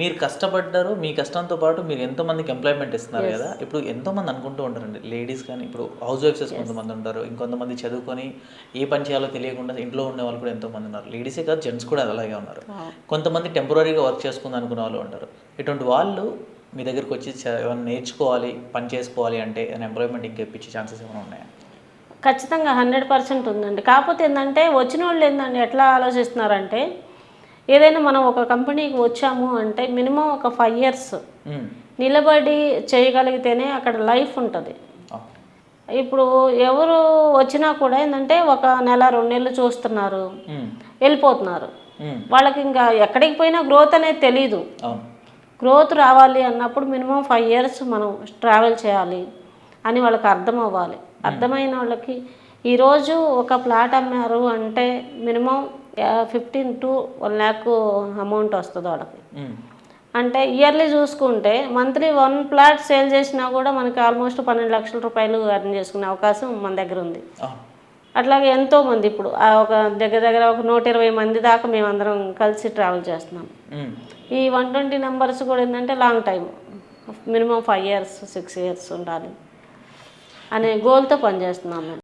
మీరు కష్టపడ్డారు, మీ కష్టంతో పాటు మీరు ఎంతోమందికి ఎంప్లాయ్మెంట్ ఇస్తున్నారు కదా. ఇప్పుడు ఎంతోమంది అనుకుంటూ ఉంటారండి లేడీస్ కానీ, ఇప్పుడు హౌస్ వైఫ్సెస్ కొంతమంది ఉంటారు, ఇంకొంతమంది చదువుకొని ఏ పని చేయాలో తెలియకుండా ఇంట్లో ఉండే వాళ్ళు కూడా ఎంతోమంది ఉన్నారు. లేడీసే కాదు, జెంట్స్ కూడా అలాగే ఉన్నారు. కొంతమంది టెంపరీగా వర్క్ చేసుకుందాం అనుకునే వాళ్ళు ఉంటారు. ఇటువంటి వాళ్ళు మీ దగ్గరికి వచ్చి ఏమైనా నేర్చుకోవాలి, పని చేసుకోవాలి అంటే ఏమైనా ఎంప్లాయ్మెంట్ ఇంకా ఇప్పించే ఛాన్సెస్ ఏమైనా ఉన్నాయా? ఖచ్చితంగా 100% ఉందండి. కాకపోతే ఏంటంటే వచ్చిన వాళ్ళు ఏంటంటే ఎట్లా ఆలోచిస్తున్నారంటే, ఏదైనా మనం ఒక కంపెనీకి వచ్చాము అంటే మినిమం ఒక 5 years నిలబడి చేయగలిగితేనే అక్కడ లైఫ్ ఉంటుంది. ఇప్పుడు ఎవరు వచ్చినా కూడా ఏంటంటే ఒక నెల 2 నెలలు చూస్తున్నారు, వెళ్ళిపోతున్నారు. వాళ్ళకి ఇంకా ఎక్కడికి పోయినా గ్రోత్ అనేది తెలీదు. గ్రోత్ రావాలి అన్నప్పుడు మినిమం 5 years మనం ట్రావెల్ చేయాలి అని వాళ్ళకి అర్థం అవ్వాలి. అర్థమైన వాళ్ళకి ఈరోజు ఒక ప్లాట్ అమ్మారు అంటే మినిమం 15 to 1 lakh అమౌంట్ వస్తుంది వాళ్ళకి. అంటే ఇయర్లీ చూసుకుంటే మంత్లీ 1 plot సేల్ చేసినా కూడా మనకి ఆల్మోస్ట్ 12 లక్షల రూపాయలు ఎర్న్ చేసుకునే అవకాశం మన దగ్గర ఉంది. అట్లాగే ఎంతోమంది ఇప్పుడు ఒక దగ్గర ఒక 120 మంది దాకా మేమందరం కలిసి ట్రావెల్ చేస్తున్నాం. ఈ 120 నెంబర్స్ కూడా ఏంటంటే long time, minimum 5 years 6 years ఉండాలి అనే గోల్తో పనిచేస్తున్నాం మేము.